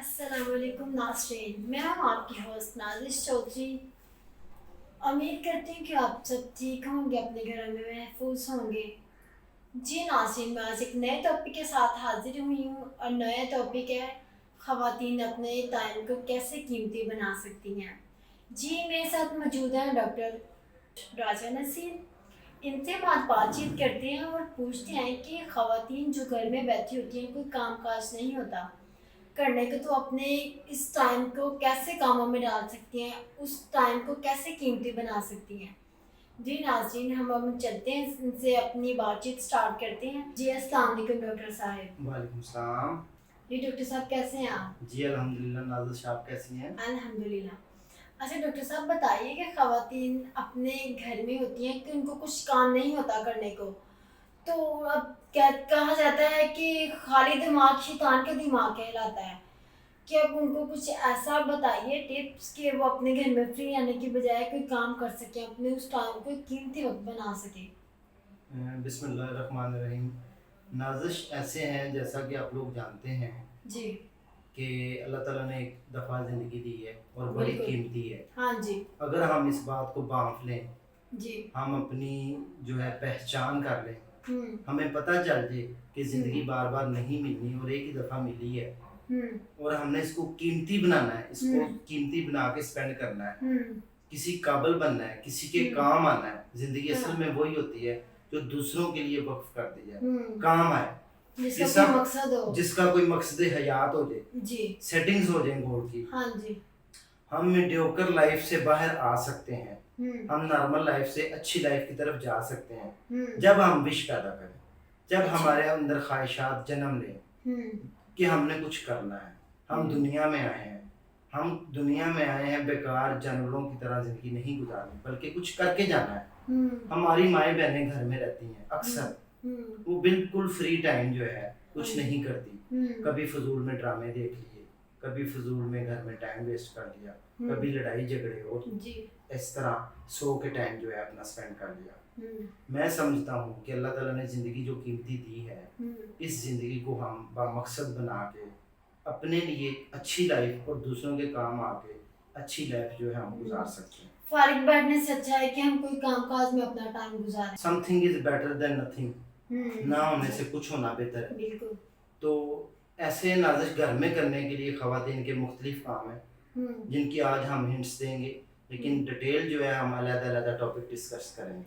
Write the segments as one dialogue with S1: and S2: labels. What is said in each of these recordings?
S1: अस्सलाम वालेकुम नाज़रीन, मैं हूँ आपकी होस्ट नाज़िश चौधरी। उम्मीद करती हूँ कि आप सब ठीक होंगे, अपने घरों में महफूज होंगे। जी नाज़रीन, मैं आज एक नए टॉपिक के साथ हाजिर हुई हूँ और नया टॉपिक है ख़वातीन अपने टाइम को कैसे कीमती बना सकती हैं। जी मेरे साथ मौजूद हैं डॉक्टर राजा नसीर। इनसे हम आज बातचीत करते हैं और पूछते हैं कि ख़वातीन जो घर में बैठी होती हैं, कोई काम काज नहीं होता करने को, तो अपने इस टाइम को कैसे कामों में डाल सकती हैं, उस टाइम को कैसे कीमती बना सकती हैं। जी नाज़रीन, हम चलते हैं, इनसे अपनी बातचीत स्टार्ट करते हैं। जी अस्सलाम वालेकुम डॉक्टर साहब।
S2: वालेकुम सलाम।
S1: जी डॉक्टर साहब कैसे हैं आप?
S2: जी अल्हम्दुलिल्लाह। नाज़िश आप कैसी हैं?
S1: अल्हम्दुलिल्लाह। अच्छा डॉक्टर साहब बताइए कि ख़वातीन अपने घर में होती हैं कि उनको कुछ काम नहीं होता करने को, तो अब क्या कहा जाता है कि खाली दिमाग शैतान का दिमाग कहलाता है, कि अब उनको कुछ ऐसा बताइए टिप्स कि वो अपने घर में फ्री रहने की बजाय कोई काम कर सकें, अपने उस टाइम को कीमती वक्त बना सकें।
S2: बिस्मिल्लाहिर्रहमानिर्रहीम। नाज़िश ऐसे हैं, जैसा कि आप लोग जानते हैं
S1: जी
S2: कि अल्लाह ताला ने एक दफ़ा ज़िंदगी दी है और बड़ी
S1: बिल्कुल।
S2: कीमती है।
S1: हाँ जी।
S2: अगर हम इस बात को भांप लें,
S1: जी।
S2: हम अपनी जो है पहचान कर लें,
S1: हम्म
S2: हमें पता चल जाए कि ज़िंदगी बार बार नहीं मिलनी और एक ही दफ़ा मिली है, और हमने इसको कीमती बनाना है, इसको कीमती बना के स्पेंड करना है, किसी काबिल बनना है, किसी के काम आना है। ज़िंदगी असल में वही होती है जो दूसरों के लिए वक्फ कर दी जाए, काम आए,
S1: जिसका कोई मकसद हो,
S2: जिसका कोई मकसद हयात हो जाए,
S1: जी
S2: सेटिंग्स हो जाए गोल की।
S1: हाँ जी।
S2: हम मीडियोकर लाइफ से बाहर आ सकते हैं, हम नॉर्मल लाइफ से अच्छी लाइफ की तरफ जा सकते हैं जब हम विश पैदा करें, जब हमारे अंदर ख्वाहिशात जन्म लें कि हमने कुछ करना है। हम दुनिया में आए हैं, हम दुनिया में आए हैं बेकार जानवरों की तरह ज़िंदगी नहीं गुजारनी, बल्कि कुछ करके जाना है। हमारी माएँ बहनें घर में रहती हैं, अक्सर वो बिल्कुल फ्री टाइम जो है कुछ नहीं करती, कभी फजूल में ड्रामे देख लिए, कभी फजूल में घर में टाइम वेस्ट कर लिया, कभी लड़ाई झगड़े और इस तरह सो के टाइम जो है अपना स्पेंड कर लिया। मैं समझता हूँ कि अल्लाह ताला ने ज़िंदगी जो कीमती दी है, इस ज़िंदगी को हम बामकसद बना के अपने लिए अच्छी लाइफ और दूसरों के काम आके अच्छी लाइफ जो है हम गुजार सकते हैं।
S1: फारिग बैठने से अच्छा है कि हम कोई काम काज में अपना टाइम गुजारें।
S2: Something is better than nothing, ना होने से कुछ होना बेहतर है।
S1: बिल्कुल।
S2: तो ऐसे नाज़िश घर में करने के लिए ख़वातीन के मुख्तलिफ काम हैं जिनकी आज हम हिंट्स देंगे, लेकिन डिटेल जो है हम अलग-अलग टॉपिक डिस्कस करेंगे।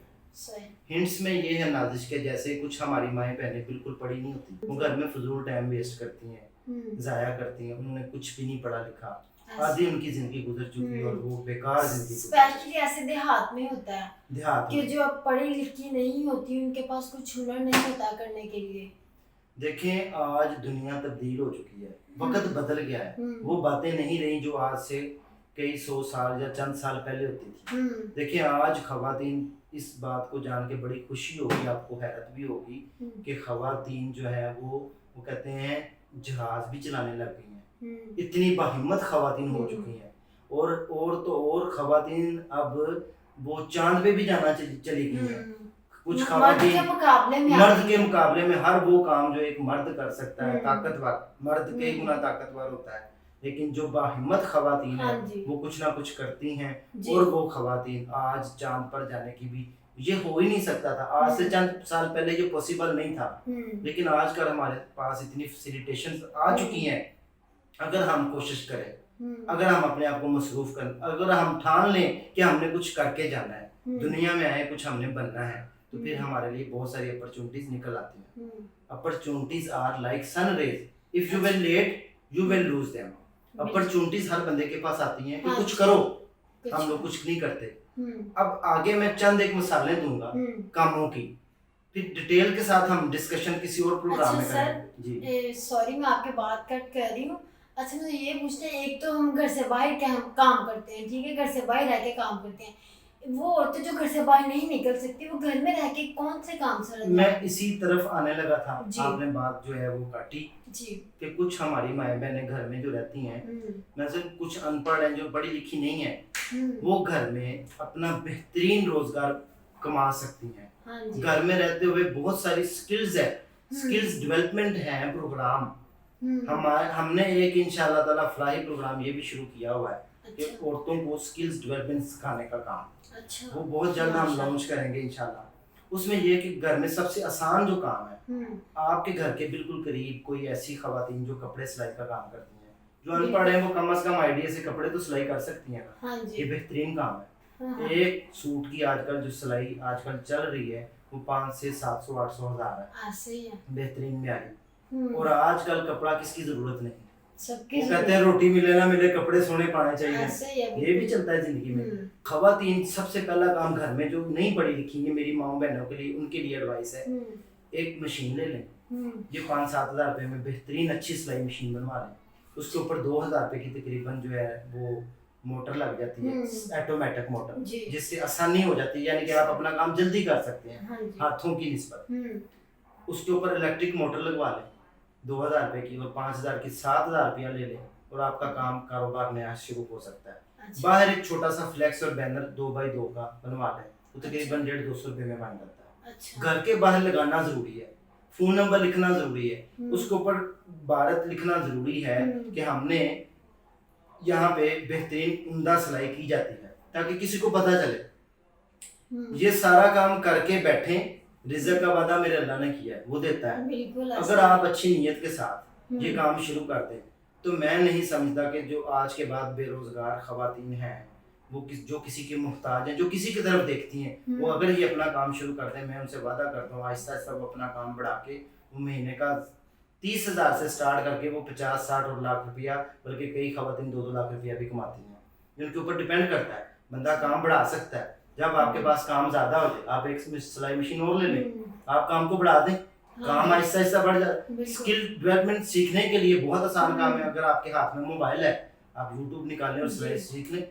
S2: हिंट्स में ये है नाज़िश के, जैसे कुछ हमारी माएँ बहनें बिल्कुल पढ़ी नहीं होती, वो घर में फजूल टाइम वेस्ट करती हैं, ज़ाया करती हैं, उन्होंने कुछ भी नहीं पढ़ा लिखा, आधी उनकी ज़िंदगी गुजर चुकी है और वो बेकार ज़िंदगी।
S1: स्पेशली ऐसे देहात में होता है,
S2: देहात
S1: कि जो अब पढ़ी लिखी नहीं होती, उनके पास कुछ हुनर नहीं होता करने के लिए।
S2: देखें आज दुनिया तब्दील हो चुकी है, वक्त बदल गया है, वो बातें नहीं रही जो आज से कई 100 साल या चंद साल पहले होती थी। देखिए आज ख़वातीन, इस बात को जान के बड़ी खुशी होगी, आपको हैरत भी होगी कि ख़वातीन जो है वो कहते हैं जहाज भी चलाने लग गई हैं, इतनी बाहिम्मत ख़वातीन हो चुकी हैं। और ख़वातीन अब वो चांद पे भी जाना चली गई हैं। कुछ ख़वातीन मर्द के मुकाबले में हर वो काम जो एक मर्द कर सकता है, ताकतवर मर्द के गुना ताकतवर होता है, लेकिन जो बाहिम्मत ख़वातीन है वो कुछ ना कुछ करती हैं। और वो ख़वातीन आज चांद पर जाने की भी, ये हो ही नहीं सकता था, आज से चंद साल पहले ये पॉसिबल नहीं था, लेकिन आजकल हमारे पास इतनी फैसिलिटेशंस आ चुकी हैं। अगर हम कोशिश करें, अगर हम अपने आप को मसरूफ करें, अगर हम ठान लें कि हमने कुछ करके जाना है, दुनिया में आए कुछ हमने बनना है, तो फिर हमारे लिए बहुत सारी अपॉर्चुनिटीज निकल आती हैं। Opportunities are like sun rays, if you will late you will lose them. Opportunities हर बंदे के पास आती हैं कि कुछ करो, हम लोग कुछ नहीं करते। अब आगे मैं चंद एक मिसालें दूंगा कामों की, फिर डिटेल के साथ हम डिस्कशन किसी और प्रोग्राम में करेंगे।
S1: जी सॉरी मैं आपकी बात कट कर रही हूँ। अच्छा मुझे ये पूछते हैं, एक तो हम घर से बाहर काम करते हैं, ठीक है, घर से बाहर रह के काम करते हैं, वो औरतें जो घर से बाहर नहीं निकल सकती, वो घर में रह के कौन से काम से,
S2: मैं इसी तरफ आने लगा था, आपने बात जो है वो काटी
S1: जी
S2: कि कुछ हमारी माएँ बहनें घर में जो रहती हैं, मैं से कुछ अनपढ़ हैं जो पढ़ी लिखी नहीं है, वो घर में अपना बेहतरीन रोजगार कमा सकती हैं। घर में रहते हुए बहुत सारी स्किल्स है, स्किल्स डेवलपमेंट है प्रोग्राम, हमने एक इंशाल्लाह ताला फलाही प्रोग्राम ये भी शुरू किया हुआ है कि औरतों को स्किल्स डेवलपमेंट सिखाने का काम।
S1: अच्छा।
S2: वो बहुत जल्द हम लॉन्च करेंगे इंशाल्लाह। उसमें ये कि घर में सबसे आसान जो काम है, आपके घर के बिल्कुल करीब कोई ऐसी खवातीन जो कपड़े सिलाई का काम करती हैं, जो अनपढ़ हैं, वो कम से कम आइडिया से कपड़े तो सिलाई कर सकती हैं ना।
S1: हाँ जी।
S2: ये बेहतरीन काम है। एक सूट की आजकल जो सिलाई आजकल चल रही है वो 500 से 700 800 हजार है।
S1: ऐसे ही है।
S2: बेहतरीन में आई। और आजकल कपड़ा किसकी जरूरत नहीं,
S1: सबकी
S2: वो कहते हैं रोटी मिले ना मिले कपड़े सोने पाने चाहिए।
S1: ऐसे ही है।
S2: ये भी चलता है जिंदगी में। खवातीन सबसे पहला काम घर में जो नहीं पढ़ी लिखी है, मेरी माँ बहनों के लिए, उनके लिए एडवाइस है, एक मशीन ले लें। ये 5-7 हजार रुपए में बेहतरीन अच्छी सिलाई मशीन बनवा लें। उसके ऊपर 2000 रुपए की तकरीबन जो है वो मोटर लग जाती है, ऑटोमेटिक मोटर, जिससे आसानी हो जाती है, यानी कि आप अपना काम जल्दी कर सकते हैं हाथों की निस्बत। उसके ऊपर इलेक्ट्रिक मोटर लगवा लें 2000 रुपए की, और 5000 की 7000 रुपया ले लें और आपका काम कारोबार नया शुरू हो सकता है। बाहर एक छोटा सा फ्लैक्स और बैनर 2x2 का बनवा लें, वो तकरीबन 150-200 रुपए में बन जाता है। घर के बाहर लगाना जरूरी है, फोन नंबर लिखना जरूरी है, उसके ऊपर भारत लिखना जरूरी है कि हमने यहाँ पे बेहतरीन उम्दा सिलाई की जाती है, ताकि किसी को पता चले। ये सारा काम करके बैठे, रिज़्क का वादा मेरे अल्लाह ने किया है, वो देता है। अगर आप अच्छी नीयत के साथ ये काम शुरू कर दें तो मैं नहीं समझता कि जो आज के बाद बेरोजगार खवातीन हैं वो जो किसी के मुहताज हैं, जो किसी की तरफ देखती हैं, वो अगर ये अपना काम शुरू करते हैं, मैं उनसे वादा करता हूँ आहिस्ता आहिस्ता वो अपना काम बढ़ा के वो महीने का 30,000 से स्टार्ट करके वो 50-60 और लाख रुपया, बल्कि कई खवातीन 2-2 लाख रुपया भी कमाती हैं। जिनके ऊपर डिपेंड करता है, बंदा काम बढ़ा सकता है। जब आपके पास काम ज्यादा हो जाए, आप एक सिलाई मशीन और ले लें, आप काम को बढ़ा दें, काम आहिस्ता आहिस्ता बढ़ जाए। स्किल डेवलपमेंट सीखने के लिए बहुत आसान काम है। अगर आपके हाथ में मोबाइल है, आप यूट्यूब निकालें और सिलाई सीख लें।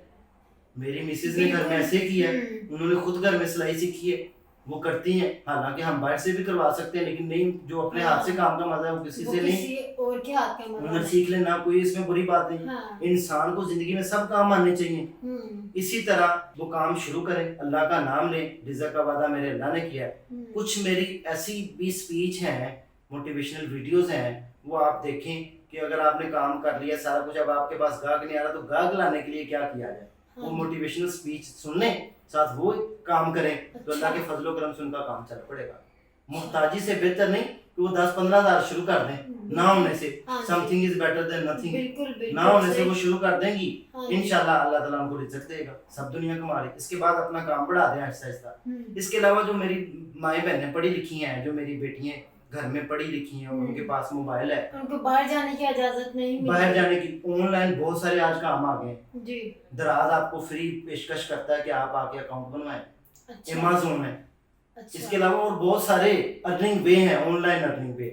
S2: मेरी मिसेज ने घर में ऐसे किया है, उन्होंने खुद घर में सिलाई सीखी है, वो करती हैं। हालांकि हम बाहर से भी करवा सकते हैं, लेकिन नहीं, जो अपने हाथ से काम का मजा है वो किसी से नहीं,
S1: और के हाथ का मजा
S2: हुनर सीख लेना, कोई इसमें बुरी बात नहीं। इंसान को जिंदगी में सब काम आने चाहिए। इसी तरह वो काम शुरू करें, अल्लाह का नाम लें, रिज़्क का वादा मेरे अल्लाह ने किया है। कुछ मेरी ऐसी भी स्पीच हैं, मोटिवेशनल वीडियोस हैं, वो आप देखें कि अगर आपने काम कर लिया सारा कुछ, अब आपके पास गाहक नहीं आ रहा तो गाहक लाने के लिए क्या किया जाए, वो मोटिवेशनल स्पीच सुन लें, साथ वो काम करें, तो अल्लाह के फजलो करम से उनका काम चल पड़ेगा। मुहताजी से बेहतर नहीं कि वो 10-15 हजार शुरू कर दें, ना होने से something is better than nothing, ना होने से वो शुरू कर देंगी, इंशाल्लाह अल्लाह ताला उनको रिज़्क देगा, सब दुनिया कमा रही। इसके बाद अपना काम बढ़ा दें आहिस्ता आहिस्ता। इसके अलावा जो मेरी माएँ बहनें पढ़ी लिखी हैं, जो मेरी बेटियां घर में पढ़ी लिखी हैं, उनके पास मोबाइल है, उनको बाहर जाने की इजाजत नहीं, बाहर जाने की, ऑनलाइन बहुत सारे आज काम आ गए जी। दराज आपको फ्री पेशकश करता है कि आप आके अकाउंट बनवाएं, अमेज़न है। इसके अलावा और बहुत सारे अर्निंग वे हैं, ऑनलाइन अर्निंग वे।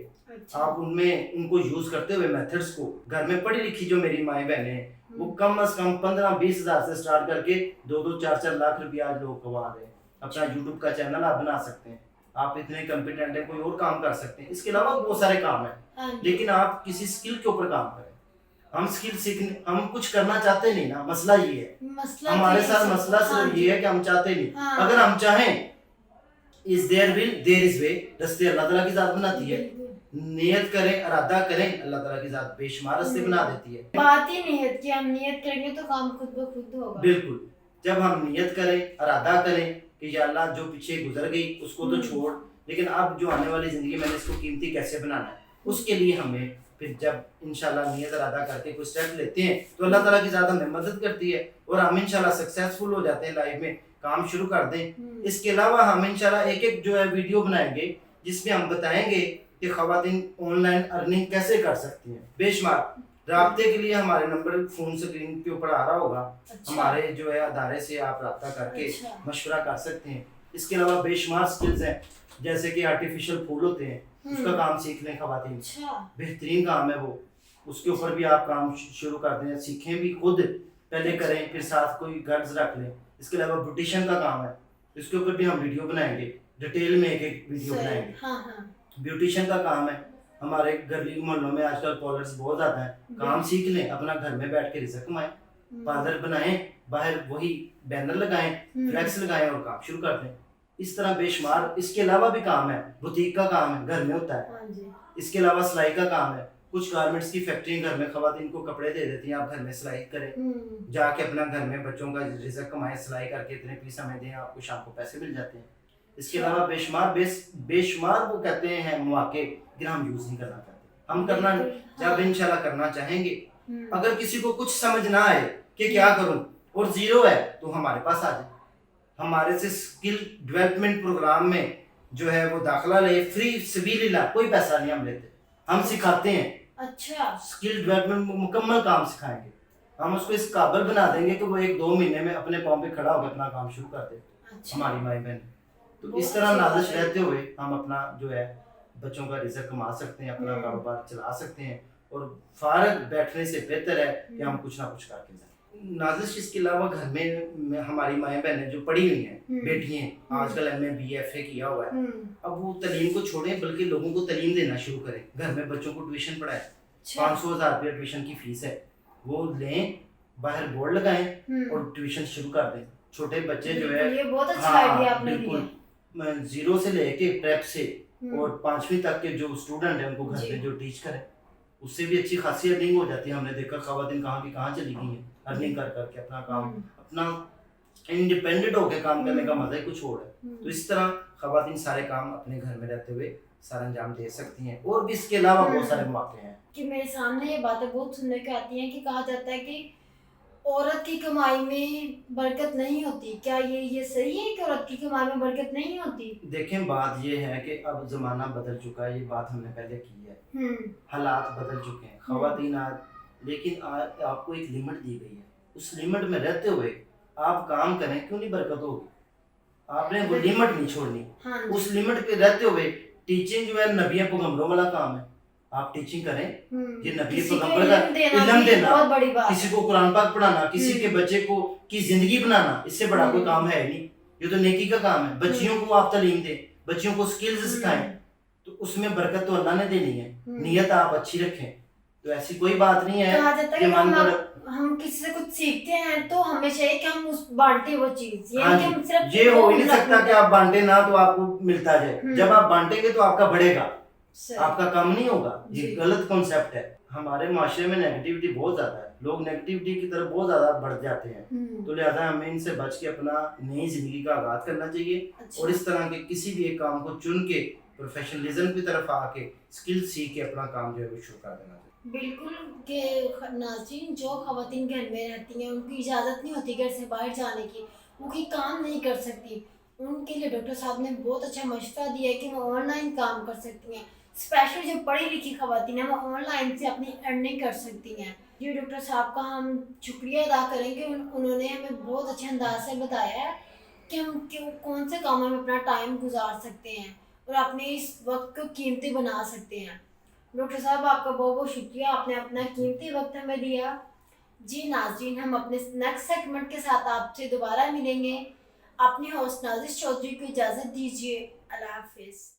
S2: आप उनमें उनको यूज करते हुए मेथड्स को, घर में पढ़ी लिखी जो मेरी माएँ बहनें हैं, वो कम से कम 15-20 हजार से स्टार्ट करके 2-2, 4-4 लाख रुपया आज लोग कमा रहे हैं। अपना यूट्यूब का चैनल आप बना सकते हैं, आप इतने कॉम्पिटेंट हैं, कोई और काम कर सकते हैं। इसके अलावा बहुत सारे काम हैं, लेकिन आप किसी स्किल के ऊपर काम करें। हम स्किल सीखने, हम कुछ करना चाहते नहीं ना, मसला ये है हमारे साथ, मसला सिर्फ ये है कि हम चाहते नहीं। अगर हम चाहें, is there will there is way, रास्ते अल्लाह ताला की जात बनाती है। नियत करें, इरादा करें, अल्लाह ताला की जात बेशुमार रास्ते बना देती है। बात ही नियत की, हम नियत करेंगे तो काम खुद ब खुद होगा। बिल्कुल, जब हम नियत करें, इरादा करें कि या अल्लाह जो पीछे गुजर गई उसको तो छोड़, लेकिन अब जो आने वाली जिंदगी मैंने इसको कीमती कैसे बनाना है, उसके लिए हमें फिर जब इंशाल्लाह नियत इरादा करके कोई स्टेप लेते हैं तो अल्लाह ताला की जात हमें मदद करती है और हम इंशाल्लाह सक्सेसफुल हो जाते हैं लाइफ में, काम शुरू कर दें। इसके अलावा हम इंशाल्लाह एक जो है वीडियो बनाएंगे जिसमें हम बताएंगे कि खवातीन ऑनलाइन अर्निंग कैसे कर सकती हैं बेशुमार। राब्ते के लिए हमारे नंबर फोन स्क्रीन के ऊपर आ रहा होगा, हमारे जो है अदारे से आप राब्ता करके मशवरा कर सकते हैं। इसके अलावा बेशुमार स्किल्स हैं, जैसे कि आर्टिफिशियल फूल होते हैं, उसका काम सीख लें खवातीन, बेहतरीन काम है वो, उसके ऊपर भी आप काम शुरू कर दें, सीखें भी, खुद पहले करें, फिर साथ कोई गर्ल्स रख लें। इसके अलावा ब्यूटिशियन का काम है, इसके ऊपर भी हम वीडियो बनाएंगे, डिटेल में एक वीडियो बनाएंगे। ब्यूटिशियन का काम है, हमारे गली मोहल्लों में आजकल पार्लर्स बहुत ज्यादा हैं, काम सीख लें, अपना घर में बैठ के रिज़्क कमाएं, पार्लर बनाएं, बाहर वही बैनर लगाएं, फ्लैक्स लगाएं और काम शुरू कर दें। इस तरह बेशुमार इसके अलावा भी काम है, बुटीक का काम है, घर में होता है। इसके अलावा सिलाई का काम है, کچھ گارمنٹس کی فیکٹری گھر میں خواتین کو کپڑے دے دیتی ہیں, آپ گھر میں سلائی کریں, جا کے اپنا گھر میں بچوں کا رزق کمائیں, سلائی کر کے اتنے پیسہ ہمیں دیں, آپ کو شام کو پیسے مل جاتے ہیں. اس کے علاوہ بے شمار وہ کہتے ہیں مواقع لیکن ہم یوز نہیں کرنا چاہتے. ہم کرنا جب انشاءاللہ کرنا چاہیں گے. اگر کسی کو کچھ سمجھ نہ آئے کہ کیا کروں اور زیرو ہے تو ہمارے پاس آ جائے. ہمارے سے اسکل ڈیولپمنٹ پروگرام میں جو ہے وہ داخلہ لے, فری سبیل اللہ, کوئی پیسہ نہیں ہم لیتے, ہم سکھاتے ہیں. اچھا, اسکل ڈیولپمنٹ مکمل کام سکھائیں گے, ہم اس کو اس قابل بنا دیں گے کہ وہ 1-2 مہینے میں اپنے پاؤں پہ کھڑا ہو کے اپنا کام شروع کر دے. ہماری مائی بہن, تو اس طرح نازش رہتے ہوئے ہم اپنا جو ہے بچوں کا رزق کما سکتے ہیں, اپنا کاروبار چلا سکتے ہیں, اور فارغ بیٹھنے سے بہتر ہے کہ ہم کچھ نہ کچھ کر کے جائیں. نازش اس کے علاوہ گھر میں ہماری مائیں بہنیں جو پڑھی ہوئی ہیں, بیٹی ہیں, آج کل M A B F A کیا ہوا ہے, اب وہ تعلیم کو چھوڑیں بلکہ لوگوں کو تعلیم دینا شروع کریں. گھر میں بچوں کو ٹیوشن پڑھائیں, 500,000 روپیہ ٹیوشن کی فیس ہے, وہ لیں, باہر بورڈ لگائیں اور ٹیوشن شروع کر دیں. چھوٹے بچے جو ہے,
S1: یہ بہت اچھا آئیڈیا آپ نے دیا.
S2: بالکل 0 سے لے کے پریپ سے اور 5ویں تک کے جو اسٹوڈنٹ ہیں ان کو گھر پہ جو ٹیچ کریں, اس سے بھی اچھی خاصی ارننگ ہو جاتی ہے. ہم نے دیکھا خواتین کہاں کی کہاں چلی گئی ہیں ارننگ کر کر کے, اپنا کام, اپنا انڈیپینڈنٹ ہو کے کام کرنے کا مزہ ہی کچھ اور ہے. تو اس طرح خواتین سارے کام اپنے گھر میں رہتے ہوئے سارا انجام دے سکتی ہیں, اور بھی اس کے علاوہ بہت سارے مواقع ہیں.
S1: کہ میرے سامنے یہ باتیں بہت سننے کے آتی ہیں کہ کہا جاتا ہے کہ عورت کی کمائی میں برکت نہیں ہوتی. کیا یہ صحیح ہے کہ عورت کی کمائی میں برکت نہیں ہوتی؟
S2: دیکھیں بات یہ ہے کہ اب زمانہ بدل چکا ہے, یہ بات ہم نے پہلے کی ہے, حالات بدل چکے ہیں. خواتین آج, لیکن آج آپ کو ایک لمٹ دی گئی ہے, اس لمٹ میں رہتے ہوئے آپ کام کریں, کیوں نہیں برکت ہوگی؟ آپ نے وہ لمٹ نہیں چھوڑنی. اس لمٹ پہ رہتے ہوئے ٹیچنگ جو ہے نبی پیغمبروں والا کام ہے, آپ ٹیچنگ کریں. یہ نبی پیغمبر کا علم دینا, کسی کو قرآن پاک پڑھانا, کسی کے بچے کو کی زندگی بنانا, اس سے بڑا کوئی کام ہے نہیں. یہ تو نیکی کا کام ہے. بچیوں کو آپ تعلیم دیں, بچیوں کو سکلز سکھائیں, تو اس میں برکت تو اللہ نے دینی ہے. نیت آپ اچھی رکھیں, تو ایسی کوئی بات نہیں ہے کہ
S1: ہم کسی سے کچھ سیکھتے ہیں تو ہمیں چاہیے کہ ہم اس بانٹیں وہ چیز.
S2: یہ ہو ہی نہیں سکتا کہ آپ بانٹیں نہ تو آپ کو ملتا جائے. جب آپ بانٹیں گے تو آپ کا بڑھے گا, آپ کا کم نہیں ہوگا. یہ غلط کنسیپٹ ہے. ہمارے معاشرے میں نیگیٹیوٹی بہت زیادہ ہے, لوگ نیگیٹیوٹی کی طرف بہت زیادہ بڑھ جاتے ہیں, تو لہٰذا ہمیں ان سے بچ کے اپنا نئی زندگی کا آغاز کرنا چاہیے, اور اس طرح کے کسی بھی ایک کام کو چن کے پروفیشنلزم کی طرف آ کے اسکل سیکھ کے اپنا کام جو ہے وہ شروع کر دینا چاہیے.
S1: بالکل. کہ ناظرین, جو خواتین گھر میں رہتی ہیں ان کی اجازت نہیں ہوتی گھر سے باہر جانے کی, وہ کوئی کام نہیں کر سکتی, ان کے لیے ڈاکٹر صاحب نے بہت اچھا مشورہ دیا ہے کہ وہ آن لائن کام کر سکتی ہیں. اسپیشل جو پڑھی لکھی خواتین ہیں وہ آن لائن سے اپنی ارننگ کر سکتی ہیں. یہ ڈاکٹر صاحب کا ہم شکریہ ادا کریں کہ انہوں نے ہمیں بہت اچھے انداز سے بتایا ہے کہ ہم کون سے کاموں میں اپنا ٹائم گزار سکتے ہیں اور اپنے اس وقت کو قیمتی بنا سکتے ہیں. ڈاکٹر صاحب آپ کا بہت بہت شکریہ, آپ نے اپنا قیمتی وقت ہمیں دیا. جی ناظرین, ہم اپنے نیکسٹ سیگمنٹ کے ساتھ آپ سے دوبارہ ملیں گے. اپنے ہوسٹ نازش چودھری کو اجازت دیجیے. اللہ حافظ.